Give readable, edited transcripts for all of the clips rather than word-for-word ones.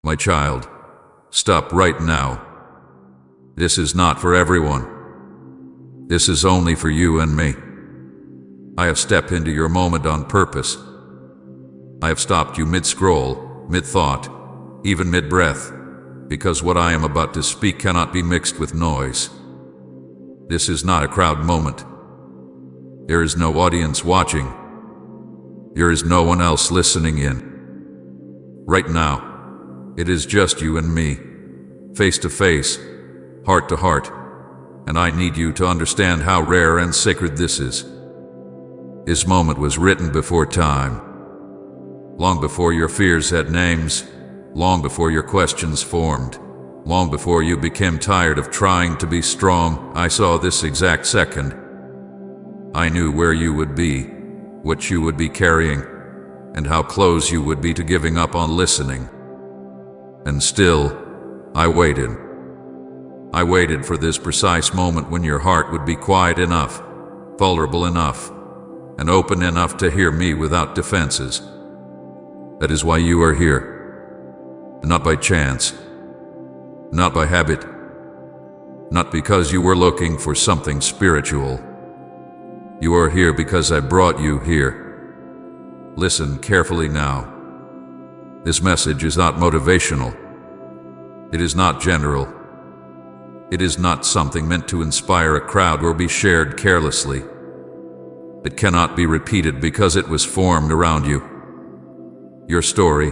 My child, stop right now. This is not for everyone. This is only for you and me. I have stepped into your moment on purpose. I have stopped you mid-scroll, mid-thought, even mid-breath, because what I am about to speak cannot be mixed with noise. This is not a crowd moment. There is no audience watching. There is no one else listening in. Right now, it is just you and me, face to face, heart to heart, and I need you to understand how rare and sacred this is. This moment was written before time, long before your fears had names, long before your questions formed, long before you became tired of trying to be strong. I saw this exact second. I knew where you would be, what you would be carrying, and how close you would be to giving up on listening. And still, I waited. I waited for this precise moment when your heart would be quiet enough, vulnerable enough, and open enough to hear me without defenses. That is why you are here. Not by chance, not by habit, not because you were looking for something spiritual. You are here because I brought you here. Listen carefully now. This message is not motivational. It is not general. It is not something meant to inspire a crowd or be shared carelessly. It cannot be repeated because it was formed around you. Your story,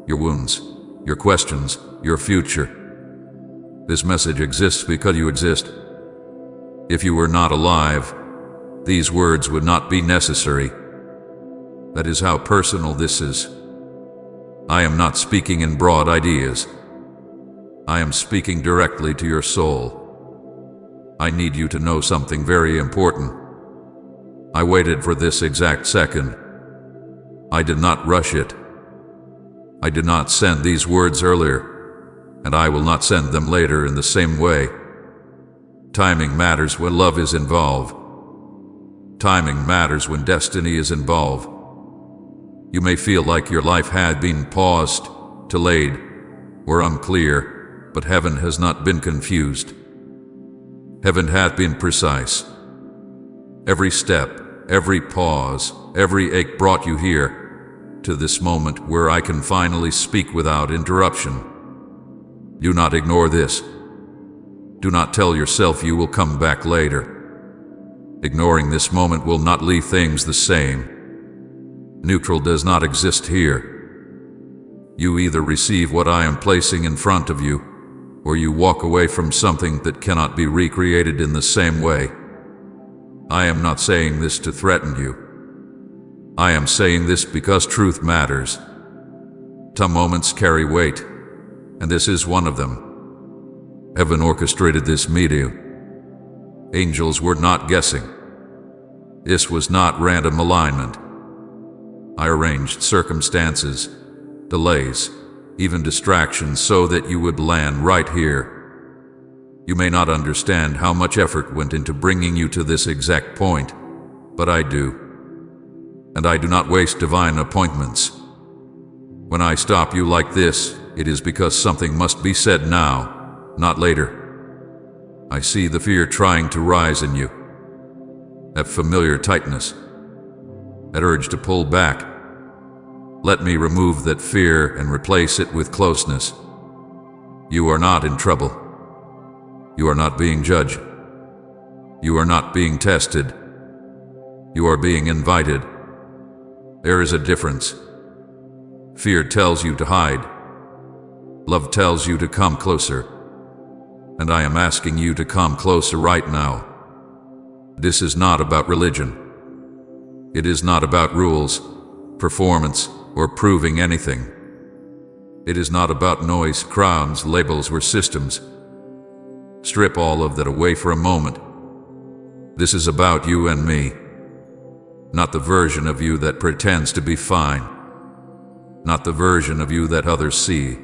your wounds, your questions, your future. This message exists because you exist. If you were not alive, these words would not be necessary. That is how personal this is. I am not speaking in broad ideas. I am speaking directly to your soul. I need you to know something very important. I waited for this exact second. I did not rush it. I did not send these words earlier, and I will not send them later in the same way. Timing matters when love is involved. Timing matters when destiny is involved. You may feel like your life had been paused, delayed, or unclear, but heaven has not been confused. Heaven hath been precise. Every step, every pause, every ache brought you here, to this moment where I can finally speak without interruption. Do not ignore this. Do not tell yourself you will come back later. Ignoring this moment will not leave things the same. Neutral does not exist here. You either receive what I am placing in front of you, or you walk away from something that cannot be recreated in the same way. I am not saying this to threaten you. I am saying this because truth matters. Some moments carry weight, and this is one of them. Heaven orchestrated this meeting. Angels were not guessing. This was not random alignment. I arranged circumstances, delays, even distractions so that you would land right here. You may not understand how much effort went into bringing you to this exact point, but I do. And I do not waste divine appointments. When I stop you like this, it is because something must be said now, not later. I see the fear trying to rise in you. That familiar tightness. That urge to pull back. Let me remove that fear and replace it with closeness. You are not in trouble. You are not being judged. You are not being tested. You are being invited. There is a difference. Fear tells you to hide. Love tells you to come closer. And I am asking you to come closer right now. This is not about religion. It is not about rules, performance, or proving anything. It is not about noise, crowns, labels, or systems. Strip all of that away for a moment. This is about you and me. Not the version of you that pretends to be fine. Not the version of you that others see.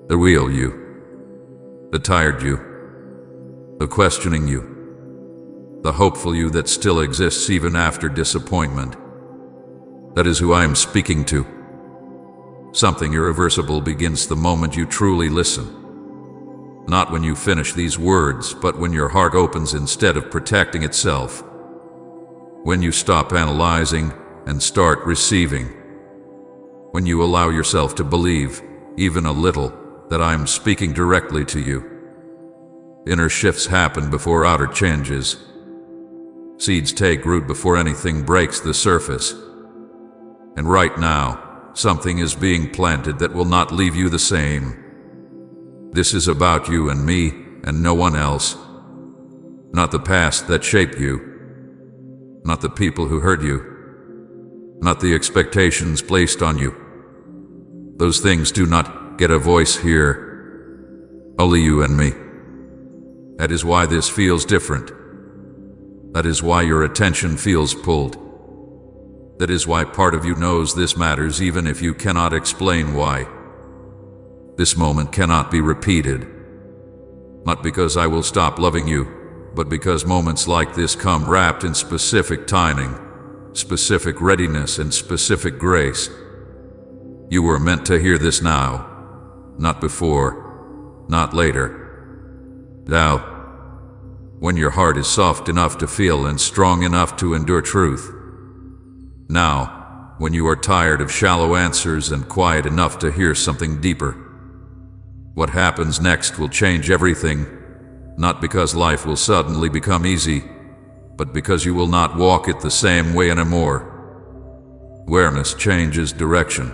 The real you. The tired you. The questioning you. The hopeful you that still exists even after disappointment. That is who I am speaking to. Something irreversible begins the moment you truly listen. Not when you finish these words, but when your heart opens instead of protecting itself. When you stop analyzing and start receiving. When you allow yourself to believe, even a little, that I am speaking directly to you. Inner shifts happen before outer changes. Seeds take root before anything breaks the surface. And right now, something is being planted that will not leave you the same. This is about you and me and no one else. Not the past that shaped you. Not the people who hurt you. Not the expectations placed on you. Those things do not get a voice here. Only you and me. That is why this feels different. That is why your attention feels pulled. That is why part of you knows this matters even if you cannot explain why. This moment cannot be repeated. Not because I will stop loving you, but because moments like this come wrapped in specific timing, specific readiness, and specific grace. You were meant to hear this now, not before, not later. Now, when your heart is soft enough to feel and strong enough to endure truth. Now, when you are tired of shallow answers and quiet enough to hear something deeper. What happens next will change everything, not because life will suddenly become easy, but because you will not walk it the same way anymore. Awareness changes direction.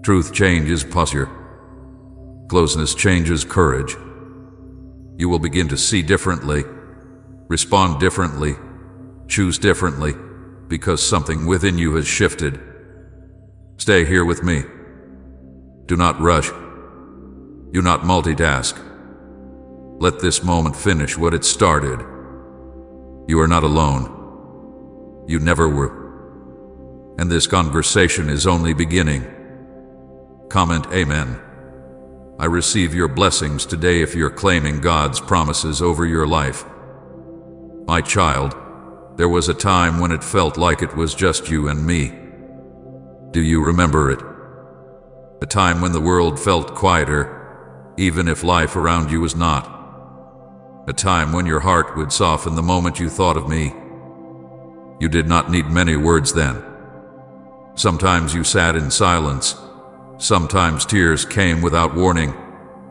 Truth changes posture. Closeness changes courage. You will begin to see differently, respond differently, choose differently, because something within you has shifted. Stay here with me. Do not rush. Do not multitask. Let this moment finish what it started. You are not alone. You never were. And this conversation is only beginning. Comment Amen. I receive your blessings today if you're claiming God's promises over your life. My child, there was a time when it felt like it was just you and me. Do you remember it? A time when the world felt quieter, even if life around you was not. A time when your heart would soften the moment you thought of me. You did not need many words then. Sometimes you sat in silence. Sometimes tears came without warning.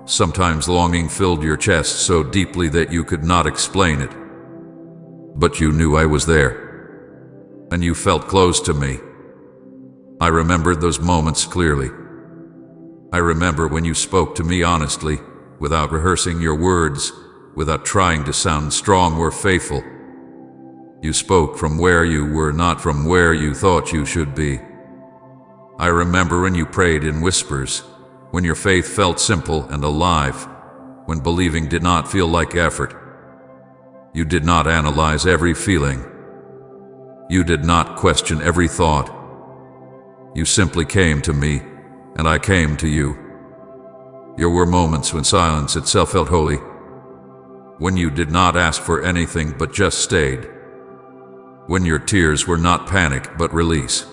Sometimes longing filled your chest so deeply that you could not explain it. But you knew I was there. And you felt close to me. I remembered those moments clearly. I remember when you spoke to me honestly, without rehearsing your words, without trying to sound strong or faithful. You spoke from where you were, not from where you thought you should be. I remember when you prayed in whispers, when your faith felt simple and alive, when believing did not feel like effort. You did not analyze every feeling. You did not question every thought. You simply came to me, and I came to you. There were moments when silence itself felt holy, when you did not ask for anything but just stayed, when your tears were not panic but release,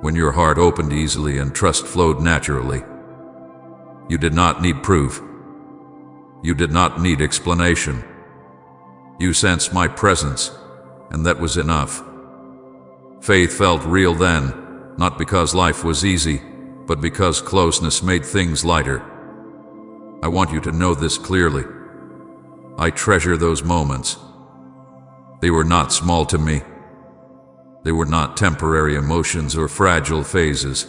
when your heart opened easily and trust flowed naturally. You did not need proof. You did not need explanation. You sensed my presence, and that was enough. Faith felt real then, not because life was easy, but because closeness made things lighter. I want you to know this clearly. I treasure those moments. They were not small to me. They were not temporary emotions or fragile phases.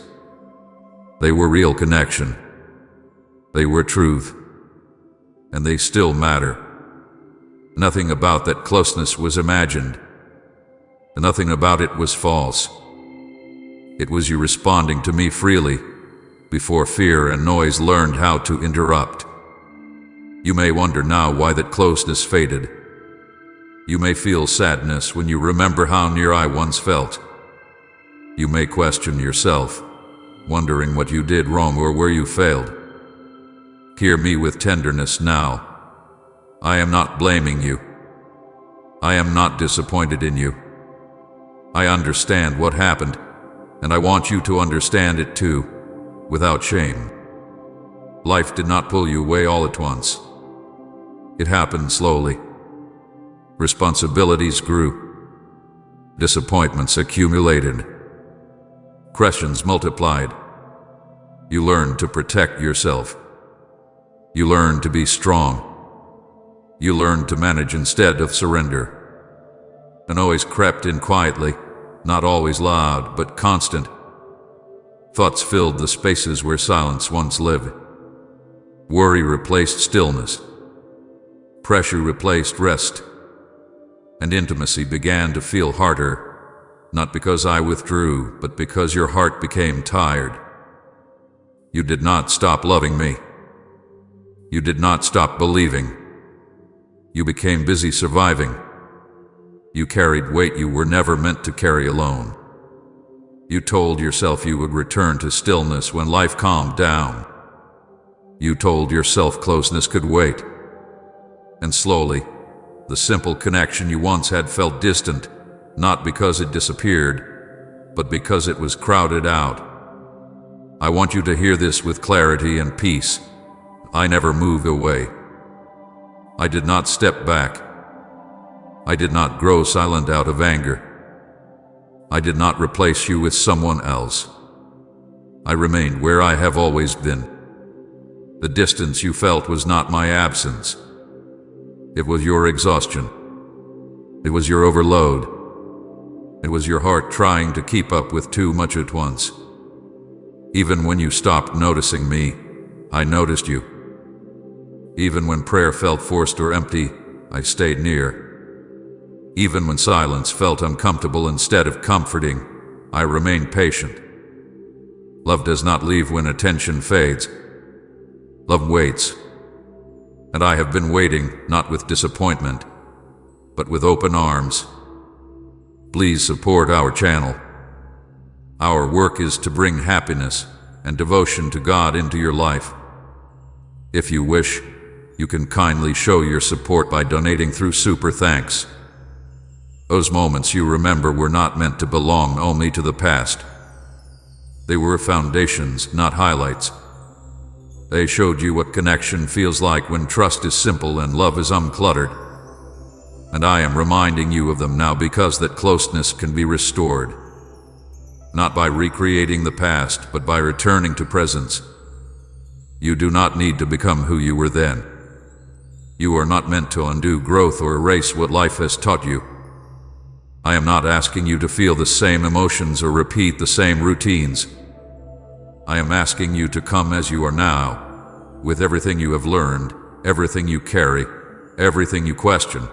They were real connection. They were truth. And they still matter. Nothing about that closeness was imagined. Nothing about it was false. It was you responding to me freely, before fear and noise learned how to interrupt. You may wonder now why that closeness faded. You may feel sadness when you remember how near I once felt. You may question yourself, wondering what you did wrong or where you failed. Hear me with tenderness now. I am not blaming you. I am not disappointed in you. I understand what happened, And I want you to understand it too, without shame. Life did not pull you away all at once. It happened slowly. Responsibilities grew. Disappointments accumulated. Questions multiplied. You learned to protect yourself. You learned to be strong. You learned to manage instead of surrender. And always crept in quietly, not always loud, but constant. Thoughts filled the spaces where silence once lived. Worry replaced stillness. Pressure replaced rest. And intimacy began to feel harder, not because I withdrew, but because your heart became tired. You did not stop loving me. You did not stop believing. You became busy surviving. You carried weight you were never meant to carry alone. You told yourself you would return to stillness when life calmed down. You told yourself closeness could wait. And slowly, the simple connection you once had felt distant, not because it disappeared, but because it was crowded out. I want you to hear this with clarity and peace. I never moved away. I did not step back. I did not grow silent out of anger. I did not replace you with someone else. I remained where I have always been. The distance you felt was not my absence. It was your exhaustion. It was your overload. It was your heart trying to keep up with too much at once. Even when you stopped noticing me, I noticed you. Even when prayer felt forced or empty, I stayed near. Even when silence felt uncomfortable instead of comforting, I remained patient. Love does not leave when attention fades. Love waits. And I have been waiting, not with disappointment, but with open arms. Please support our channel. Our work is to bring happiness and devotion to God into your life. If you wish, you can kindly show your support by donating through Super Thanks. Those moments you remember were not meant to belong only to the past. They were foundations, not highlights. They showed you what connection feels like when trust is simple and love is uncluttered. And I am reminding you of them now because that closeness can be restored. Not by recreating the past, but by returning to presence. You do not need to become who you were then. You are not meant to undo growth or erase what life has taught you. I am not asking you to feel the same emotions or repeat the same routines. I am asking you to come as you are now, with everything you have learned, everything you carry, everything you question.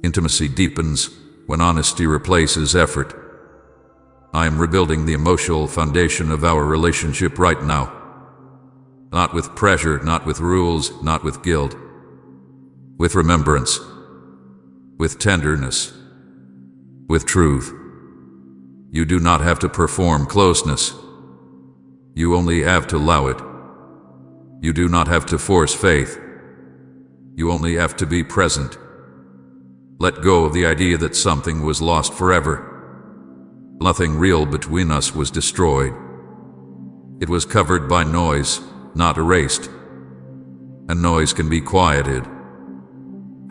Intimacy deepens when honesty replaces effort. I am rebuilding the emotional foundation of our relationship right now. Not with pressure, not with rules, not with guilt. With remembrance. With tenderness. With truth. You do not have to perform closeness. You only have to allow it. You do not have to force faith. You only have to be present. Let go of the idea that something was lost forever. Nothing real between us was destroyed. It was covered by noise, not erased. And noise can be quieted.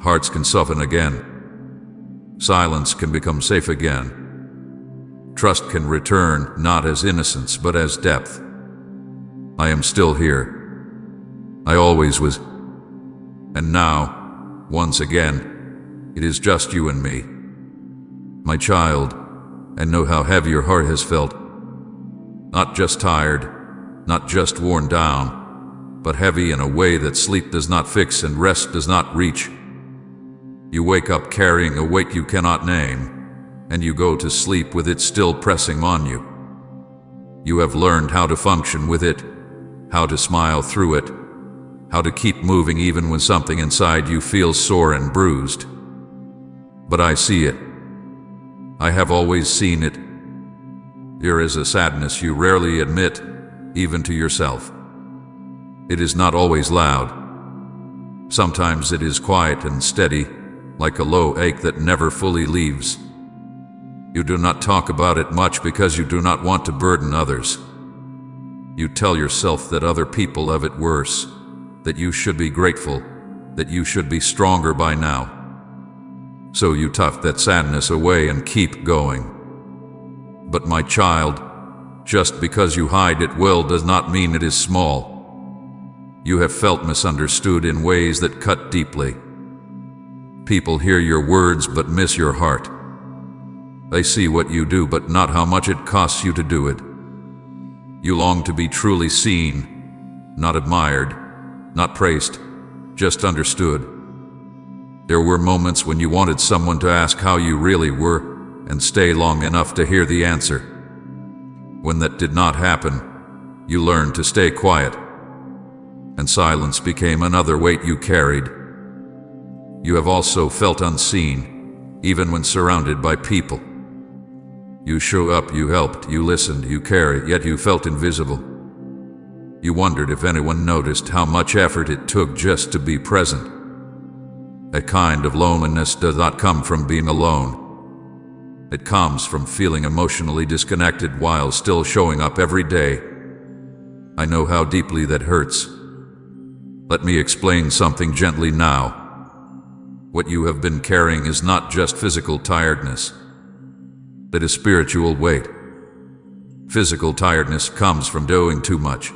Hearts can soften again. Silence can become safe again. Trust can return, not as innocence, but as depth. I am still here. I always was. And now, once again, it is just you and me. My child, and know how heavy your heart has felt. Not just tired, not just worn down, but heavy in a way that sleep does not fix and rest does not reach. You wake up carrying a weight you cannot name, and you go to sleep with it still pressing on you. You have learned how to function with it, how to smile through it, how to keep moving even when something inside you feels sore and bruised. But I see it. I have always seen it. There is a sadness you rarely admit, even to yourself. It is not always loud. Sometimes it is quiet and steady, like a low ache that never fully leaves. You do not talk about it much because you do not want to burden others. You tell yourself that other people have it worse, that you should be grateful, that you should be stronger by now. So you tuck that sadness away and keep going. But my child, just because you hide it well does not mean it is small. You have felt misunderstood in ways that cut deeply. People hear your words but miss your heart. They see what you do but not how much it costs you to do it. You long to be truly seen, not admired, not praised, just understood. There were moments when you wanted someone to ask how you really were and stay long enough to hear the answer. When that did not happen, you learned to stay quiet, and silence became another weight you carried. You have also felt unseen, even when surrounded by people. You show up, you helped, you listened, you cared, yet you felt invisible. You wondered if anyone noticed how much effort it took just to be present. A kind of loneliness does not come from being alone. It comes from feeling emotionally disconnected while still showing up every day. I know how deeply that hurts. Let me explain something gently now. What you have been carrying is not just physical tiredness. It is spiritual weight. Physical tiredness comes from doing too much.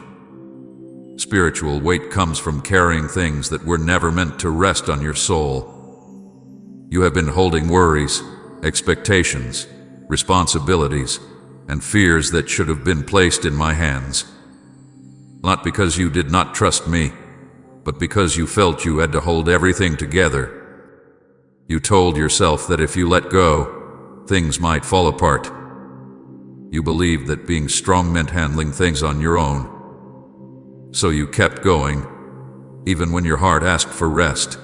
Spiritual weight comes from carrying things that were never meant to rest on your soul. You have been holding worries, expectations, responsibilities, and fears that should have been placed in my hands. Not because you did not trust me, but because you felt you had to hold everything together. You told yourself that if you let go, things might fall apart. You believed that being strong meant handling things on your own. So you kept going, even when your heart asked for rest.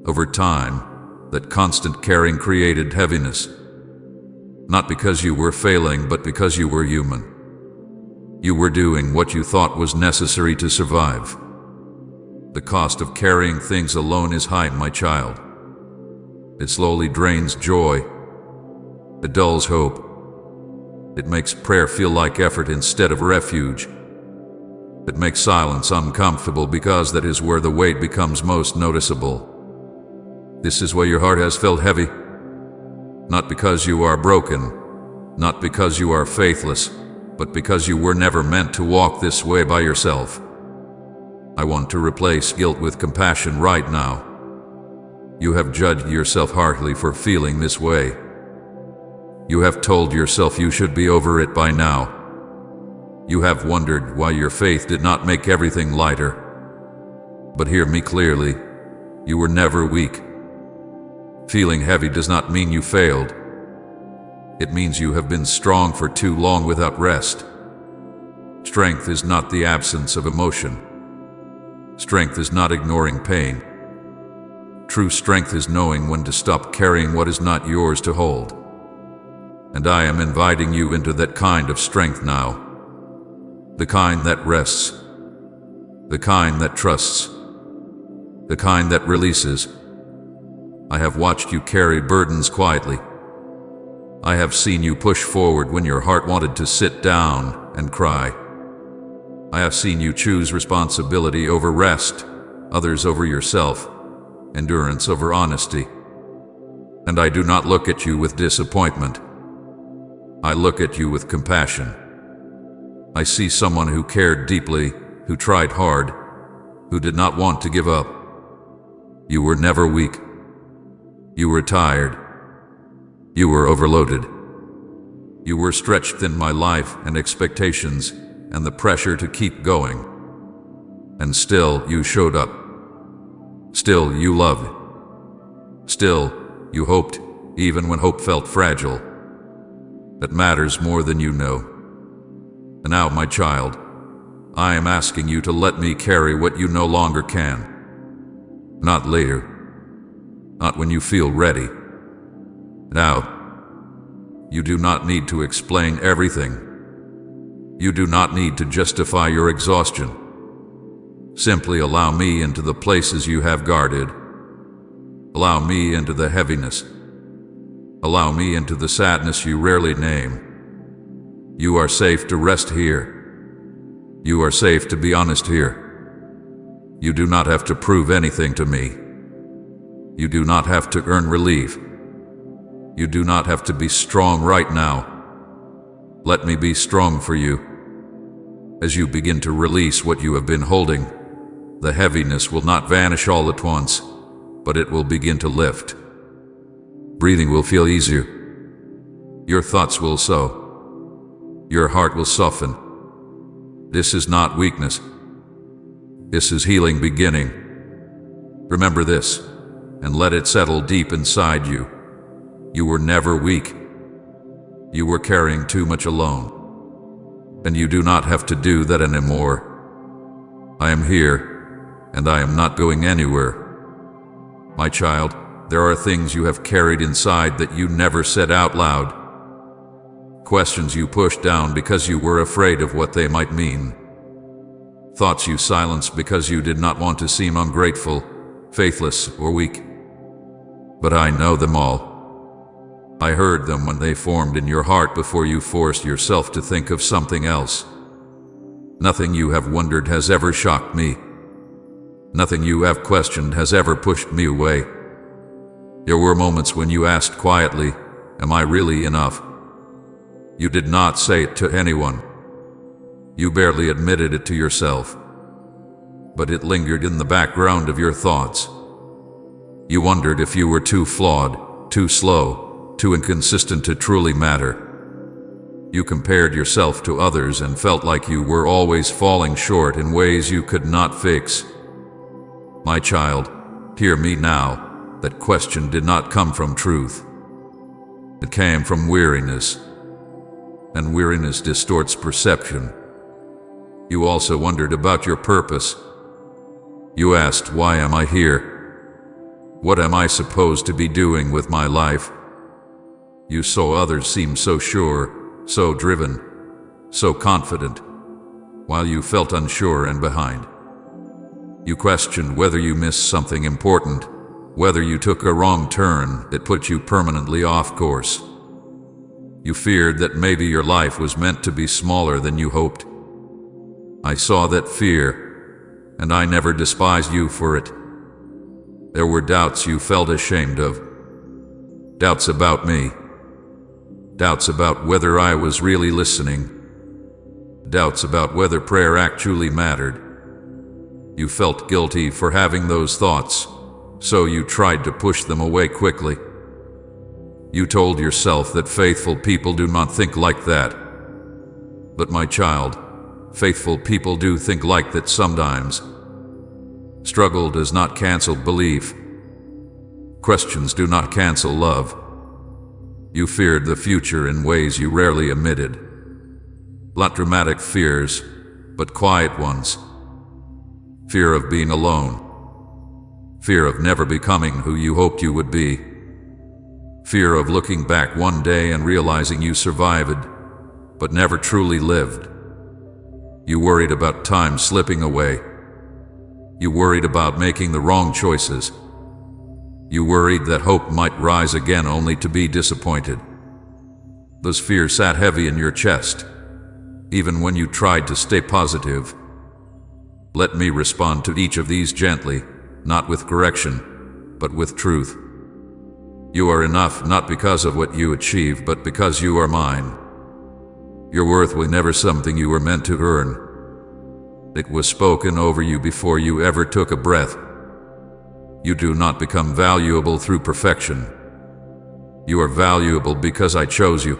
Over time, that constant carrying created heaviness. Not because you were failing, but because you were human. You were doing what you thought was necessary to survive. The cost of carrying things alone is high, my child. It slowly drains joy. It dulls hope. It makes prayer feel like effort instead of refuge. It makes silence uncomfortable because that is where the weight becomes most noticeable. This is where your heart has felt heavy. Not because you are broken, not because you are faithless, but because you were never meant to walk this way by yourself. I want to replace guilt with compassion right now. You have judged yourself harshly for feeling this way. You have told yourself you should be over it by now. You have wondered why your faith did not make everything lighter. But hear me clearly, you were never weak. Feeling heavy does not mean you failed. It means you have been strong for too long without rest. Strength is not the absence of emotion. Strength is not ignoring pain. True strength is knowing when to stop carrying what is not yours to hold. And I am inviting you into that kind of strength now. The kind that rests. The kind that trusts. The kind that releases. I have watched you carry burdens quietly. I have seen you push forward when your heart wanted to sit down and cry. I have seen you choose responsibility over rest, others over yourself, endurance over honesty. And I do not look at you with disappointment. I look at you with compassion. I see someone who cared deeply, who tried hard, who did not want to give up. You were never weak. You were tired. You were overloaded. You were stretched thin by life and expectations and the pressure to keep going. And still you showed up. Still you loved. Still you hoped, even when hope felt fragile. That matters more than you know. And now, my child, I am asking you to let me carry what you no longer can. Not later. Not when you feel ready. Now, you do not need to explain everything. You do not need to justify your exhaustion. Simply allow me into the places you have guarded. Allow me into the heaviness. Allow me into the sadness you rarely name. You are safe to rest here. You are safe to be honest here. You do not have to prove anything to me. You do not have to earn relief. You do not have to be strong right now. Let me be strong for you. As you begin to release what you have been holding, the heaviness will not vanish all at once, but it will begin to lift. Breathing will feel easier. Your thoughts will sow. Your heart will soften. This is not weakness. This is healing beginning. Remember this, and let it settle deep inside you. You were never weak. You were carrying too much alone. And you do not have to do that anymore. I am here, and I am not going anywhere. My child, there are things you have carried inside that you never said out loud. Questions you pushed down because you were afraid of what they might mean. Thoughts you silenced because you did not want to seem ungrateful, faithless, or weak. But I know them all. I heard them when they formed in your heart before you forced yourself to think of something else. Nothing you have wondered has ever shocked me. Nothing you have questioned has ever pushed me away. There were moments when you asked quietly, "Am I really enough?" You did not say it to anyone. You barely admitted it to yourself. But it lingered in the background of your thoughts. You wondered if you were too flawed, too slow, too inconsistent to truly matter. You compared yourself to others and felt like you were always falling short in ways you could not fix. My child, hear me now. That question did not come from truth. It came from weariness. And weariness distorts perception. You also wondered about your purpose. You asked, "Why am I here? What am I supposed to be doing with my life?" You saw others seem so sure, so driven, so confident, while you felt unsure and behind. You questioned whether you missed something important, whether you took a wrong turn that put you permanently off course. You feared that maybe your life was meant to be smaller than you hoped. I saw that fear, and I never despised you for it. There were doubts you felt ashamed of. Doubts about me. Doubts about whether I was really listening. Doubts about whether prayer actually mattered. You felt guilty for having those thoughts, so you tried to push them away quickly. You told yourself that faithful people do not think like that. But my child, faithful people do think like that sometimes. Struggle does not cancel belief. Questions do not cancel love. You feared the future in ways you rarely admitted. Not dramatic fears, but quiet ones. Fear of being alone. Fear of never becoming who you hoped you would be. Fear of looking back one day and realizing you survived, but never truly lived. You worried about time slipping away. You worried about making the wrong choices. You worried that hope might rise again only to be disappointed. Those fears sat heavy in your chest, even when you tried to stay positive. Let me respond to each of these gently, not with correction, but with truth. You are enough not because of what you achieve, but because you are mine. Your worth was never something you were meant to earn. It was spoken over you before you ever took a breath. You do not become valuable through perfection. You are valuable because I chose you.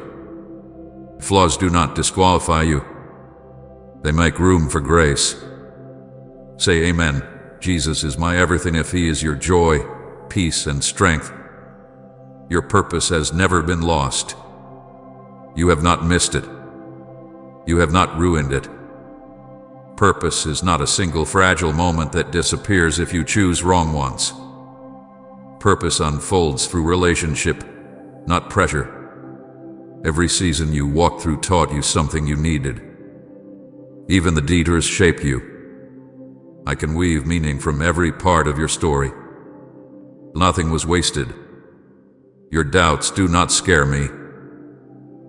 Flaws do not disqualify you. They make room for grace. Say amen. Jesus is my everything if he is your joy, peace, and strength. Your purpose has never been lost. You have not missed it. You have not ruined it. Purpose is not a single fragile moment that disappears if you choose wrong ones. Purpose unfolds through relationship, not pressure. Every season you walked through taught you something you needed. Even the detours shape you. I can weave meaning from every part of your story. Nothing was wasted. Your doubts do not scare me.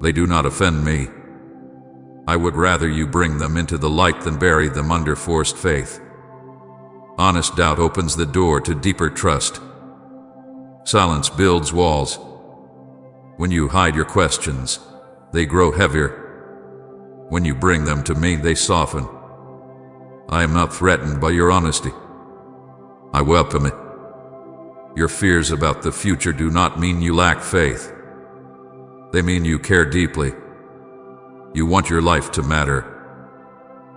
They do not offend me. I would rather you bring them into the light than bury them under forced faith. Honest doubt opens the door to deeper trust. Silence builds walls. When you hide your questions, they grow heavier. When you bring them to me, they soften. I am not threatened by your honesty. I welcome it. Your fears about the future do not mean you lack faith. They mean you care deeply. You want your life to matter.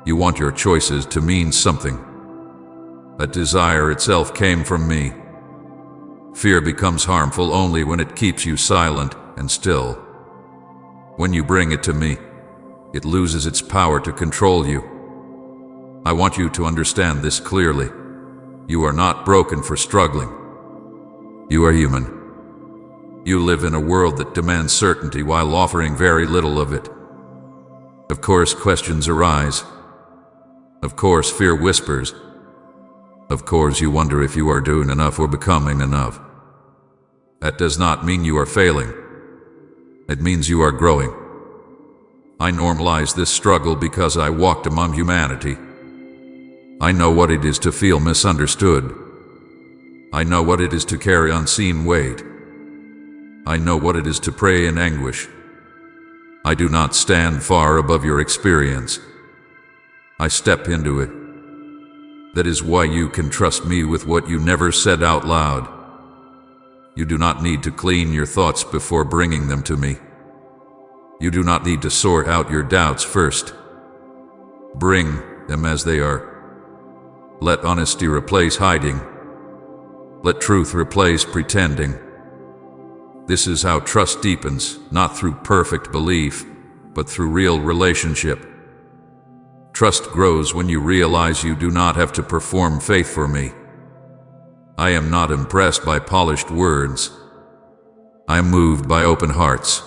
You want your choices to mean something. That desire itself came from me. Fear becomes harmful only when it keeps you silent and still. When you bring it to me, it loses its power to control you. I want you to understand this clearly. You are not broken for struggling. You are human. You live in a world that demands certainty while offering very little of it. Of course, questions arise. Of course, fear whispers. Of course, you wonder if you are doing enough or becoming enough. That does not mean you are failing. It means you are growing. I normalize this struggle because I walked among humanity. I know what it is to feel misunderstood. I know what it is to carry unseen weight. I know what it is to pray in anguish. I do not stand far above your experience. I step into it. That is why you can trust me with what you never said out loud. You do not need to clean your thoughts before bringing them to me. You do not need to sort out your doubts first. Bring them as they are. Let honesty replace hiding. Let truth replace pretending. This is how trust deepens, not through perfect belief, but through real relationship. Trust grows when you realize you do not have to perform faith for me. I am not impressed by polished words. I am moved by open hearts.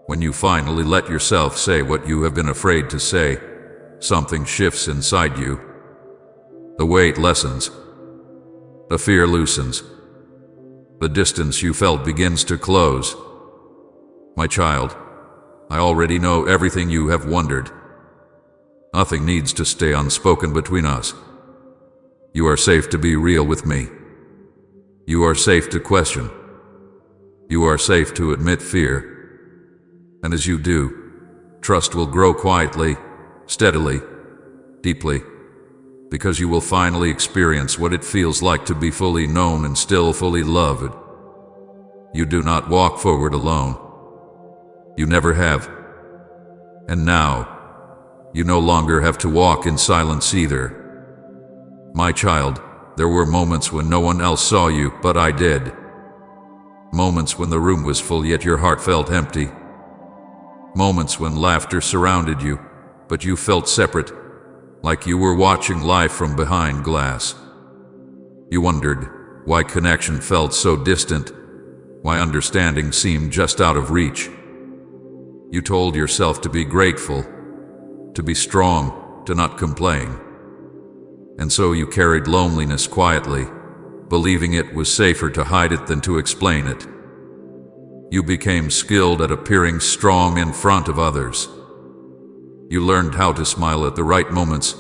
When you finally let yourself say what you have been afraid to say, something shifts inside you. The weight lessens. The fear loosens. The distance you felt begins to close. My child, I already know everything you have wondered. Nothing needs to stay unspoken between us. You are safe to be real with me. You are safe to question. You are safe to admit fear. And as you do, trust will grow quietly, steadily, deeply, because you will finally experience what it feels like to be fully known and still fully loved. You do not walk forward alone. You never have. And now, you no longer have to walk in silence either. My child, there were moments when no one else saw you, but I did. Moments when the room was full yet your heart felt empty. Moments when laughter surrounded you, but you felt separate, like you were watching life from behind glass. You wondered why connection felt so distant, why understanding seemed just out of reach. You told yourself to be grateful, to be strong, to not complain. And so you carried loneliness quietly, believing it was safer to hide it than to explain it. You became skilled at appearing strong in front of others. You learned how to smile at the right moments,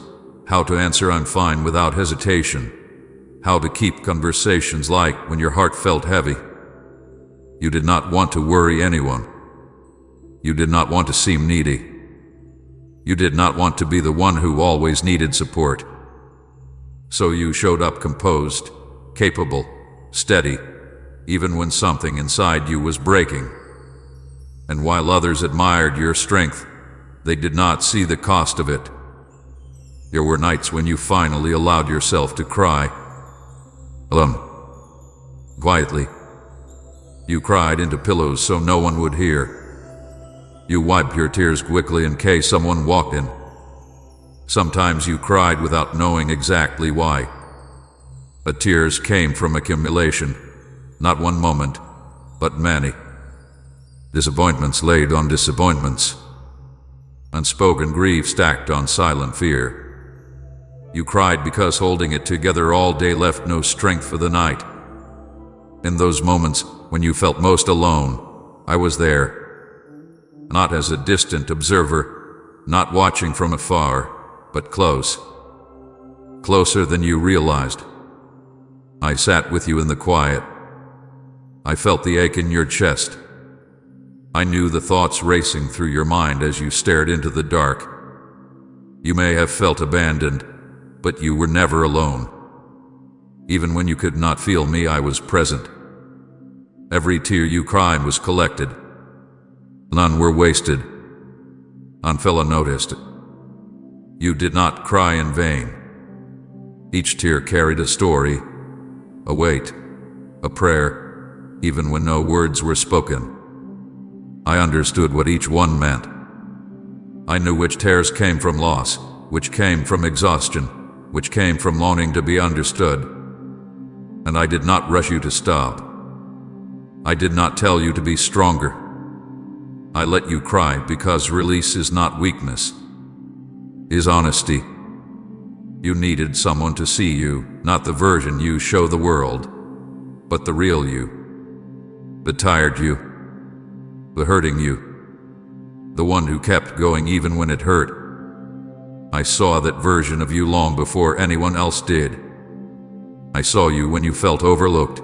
how to answer "I'm fine" without hesitation, how to keep conversations light when your heart felt heavy. You did not want to worry anyone. You did not want to seem needy. You did not want to be the one who always needed support. So you showed up composed, capable, steady, even when something inside you was breaking. And while others admired your strength, they did not see the cost of it. There were nights when you finally allowed yourself to cry. Alone. Quietly. You cried into pillows so no one would hear. You wiped your tears quickly in case someone walked in. Sometimes you cried without knowing exactly why. But tears came from accumulation, not one moment, but many. Disappointments laid on disappointments. Unspoken grief stacked on silent fear. You cried because holding it together all day left no strength for the night. In those moments, when you felt most alone, I was there. Not as a distant observer, not watching from afar, but close. Closer than you realized. I sat with you in the quiet. I felt the ache in your chest. I knew the thoughts racing through your mind as you stared into the dark. You may have felt abandoned, but you were never alone. Even when you could not feel me, I was present. Every tear you cried was collected. None were wasted. None fell unnoticed. You did not cry in vain. Each tear carried a story, a weight, a prayer, even when no words were spoken. I understood what each one meant. I knew which tears came from loss, which came from exhaustion, which came from longing to be understood. And I did not rush you to stop. I did not tell you to be stronger. I let you cry because release is not weakness, is honesty. You needed someone to see you, not the version you show the world, but the real you, the tired you, the hurting you, the one who kept going even when it hurt. I saw that version of you long before anyone else did. I saw you when you felt overlooked.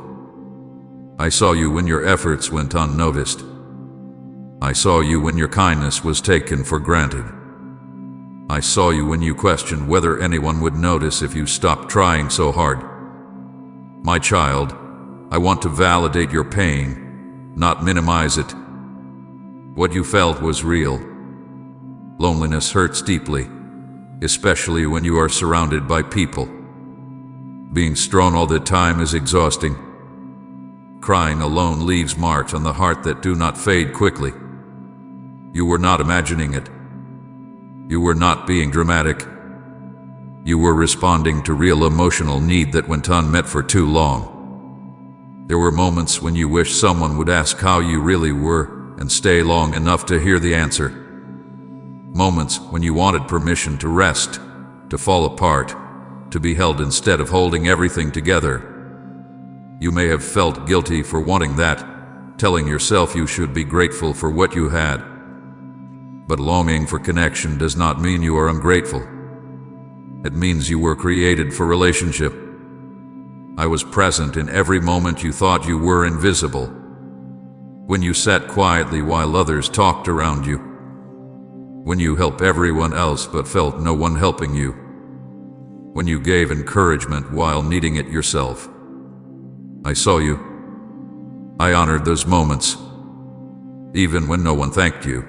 I saw you when your efforts went unnoticed. I saw you when your kindness was taken for granted. I saw you when you questioned whether anyone would notice if you stopped trying so hard. My child, I want to validate your pain, not minimize it. What you felt was real. Loneliness hurts deeply, especially when you are surrounded by people. Being strong all the time is exhausting. Crying alone leaves marks on the heart that do not fade quickly. You were not imagining it. You were not being dramatic. You were responding to real emotional need that went unmet for too long. There were moments when you wished someone would ask how you really were and stay long enough to hear the answer. Moments when you wanted permission to rest, to fall apart, to be held instead of holding everything together. You may have felt guilty for wanting that, telling yourself you should be grateful for what you had. But longing for connection does not mean you are ungrateful. It means you were created for relationship. I was present in every moment you thought you were invisible. When you sat quietly while others talked around you. When you helped everyone else but felt no one helping you. When you gave encouragement while needing it yourself. I saw you. I honored those moments. Even when no one thanked you.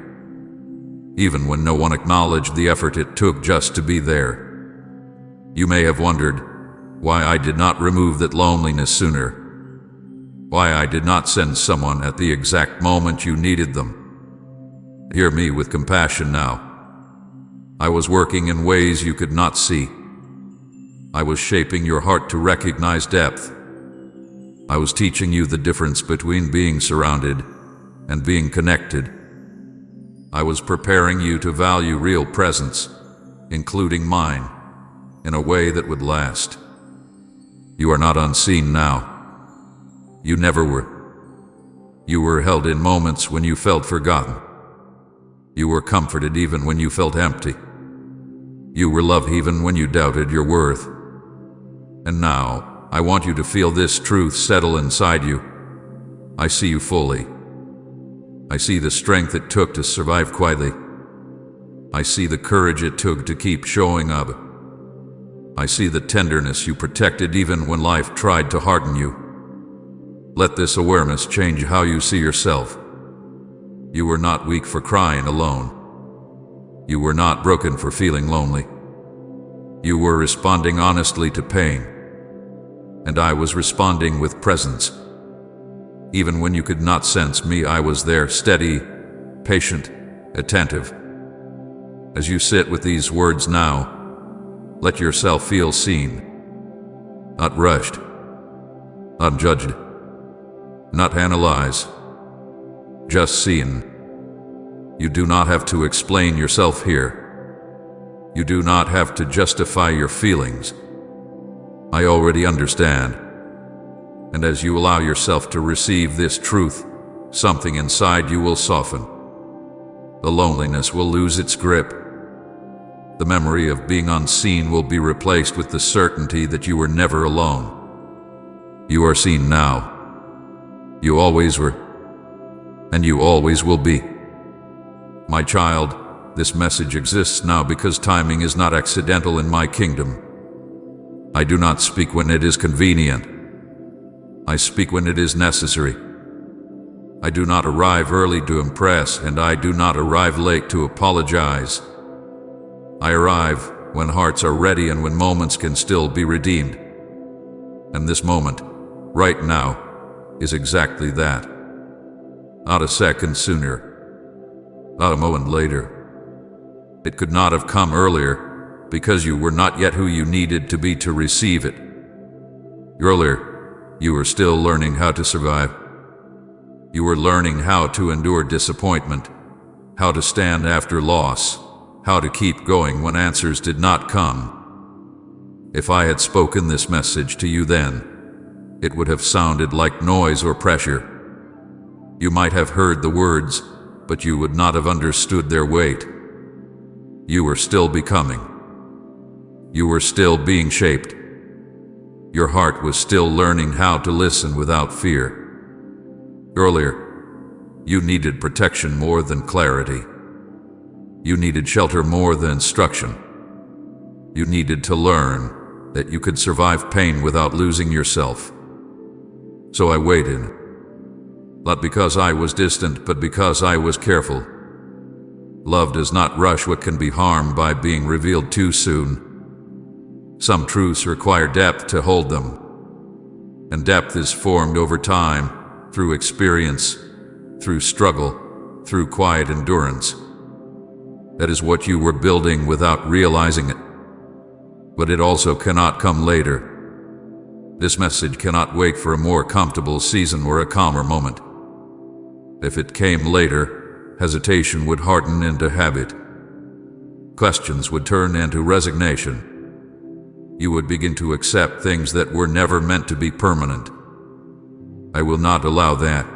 Even when no one acknowledged the effort it took just to be there. You may have wondered why I did not remove that loneliness sooner. Why I did not send someone at the exact moment you needed them. Hear me with compassion now. I was working in ways you could not see. I was shaping your heart to recognize depth. I was teaching you the difference between being surrounded and being connected. I was preparing you to value real presence, including mine, in a way that would last. You are not unseen now. You never were. You were held in moments when you felt forgotten. You were comforted even when you felt empty. You were loved even when you doubted your worth. And now, I want you to feel this truth settle inside you. I see you fully. I see the strength it took to survive quietly. I see the courage it took to keep showing up. I see the tenderness you protected even when life tried to harden you. Let this awareness change how you see yourself. You were not weak for crying alone. You were not broken for feeling lonely. You were responding honestly to pain. And I was responding with presence. Even when you could not sense me, I was there, steady, patient, attentive. As you sit with these words now, let yourself feel seen. Not rushed. Not judged. Not analyzed. Just seen. You do not have to explain yourself here. You do not have to justify your feelings. I already understand. And as you allow yourself to receive this truth, something inside you will soften. The loneliness will lose its grip. The memory of being unseen will be replaced with the certainty that you were never alone. You are seen now. You always were, and you always will be. My child, this message exists now because timing is not accidental in my kingdom. I do not speak when it is convenient. I speak when it is necessary. I do not arrive early to impress, and I do not arrive late to apologize. I arrive when hearts are ready and when moments can still be redeemed. And this moment, right now, is exactly that. Not a second sooner, not a moment later. It could not have come earlier because you were not yet who you needed to be to receive it. Earlier, you were still learning how to survive. You were learning how to endure disappointment, how to stand after loss, how to keep going when answers did not come. If I had spoken this message to you then, it would have sounded like noise or pressure. You might have heard the words, but you would not have understood their weight. You were still becoming. You were still being shaped. Your heart was still learning how to listen without fear. Earlier, you needed protection more than clarity. You needed shelter more than instruction. You needed to learn that you could survive pain without losing yourself. So I waited, not because I was distant, but because I was careful. Love does not rush what can be harmed by being revealed too soon. Some truths require depth to hold them, and depth is formed over time, through experience, through struggle, through quiet endurance. That is what you were building without realizing it. But it also cannot come later. This message cannot wait for a more comfortable season or a calmer moment. If it came later, hesitation would harden into habit. Questions would turn into resignation. You would begin to accept things that were never meant to be permanent. I will not allow that.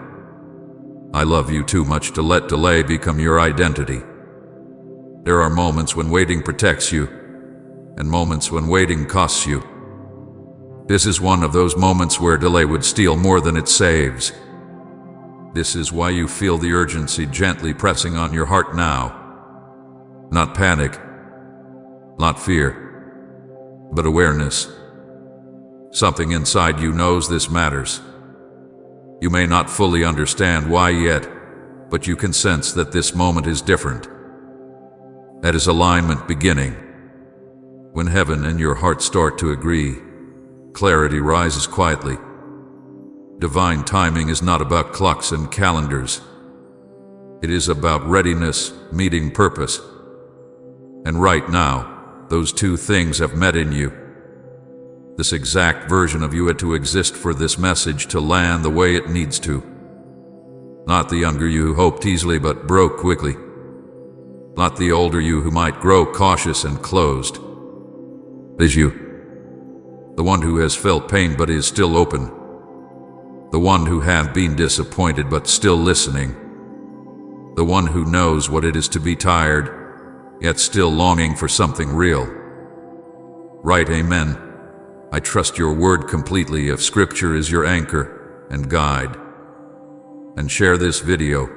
I love you too much to let delay become your identity. There are moments when waiting protects you, and moments when waiting costs you. This is one of those moments where delay would steal more than it saves. This is why you feel the urgency gently pressing on your heart now. Not panic, not fear, but awareness. Something inside you knows this matters. You may not fully understand why yet, but you can sense that this moment is different. That is alignment beginning. When heaven and your heart start to agree, clarity rises quietly. Divine timing is not about clocks and calendars. It is about readiness meeting purpose. And right now, those two things have met in you. This exact version of you had to exist for this message to land the way it needs to. Not the younger you who hoped easily but broke quickly. Not the older you who might grow cautious and closed. It is you. The one who has felt pain but is still open. The one who had been disappointed but still listening. The one who knows what it is to be tired, yet still longing for something real. Right, amen. I trust your word completely if Scripture is your anchor and guide. And share this video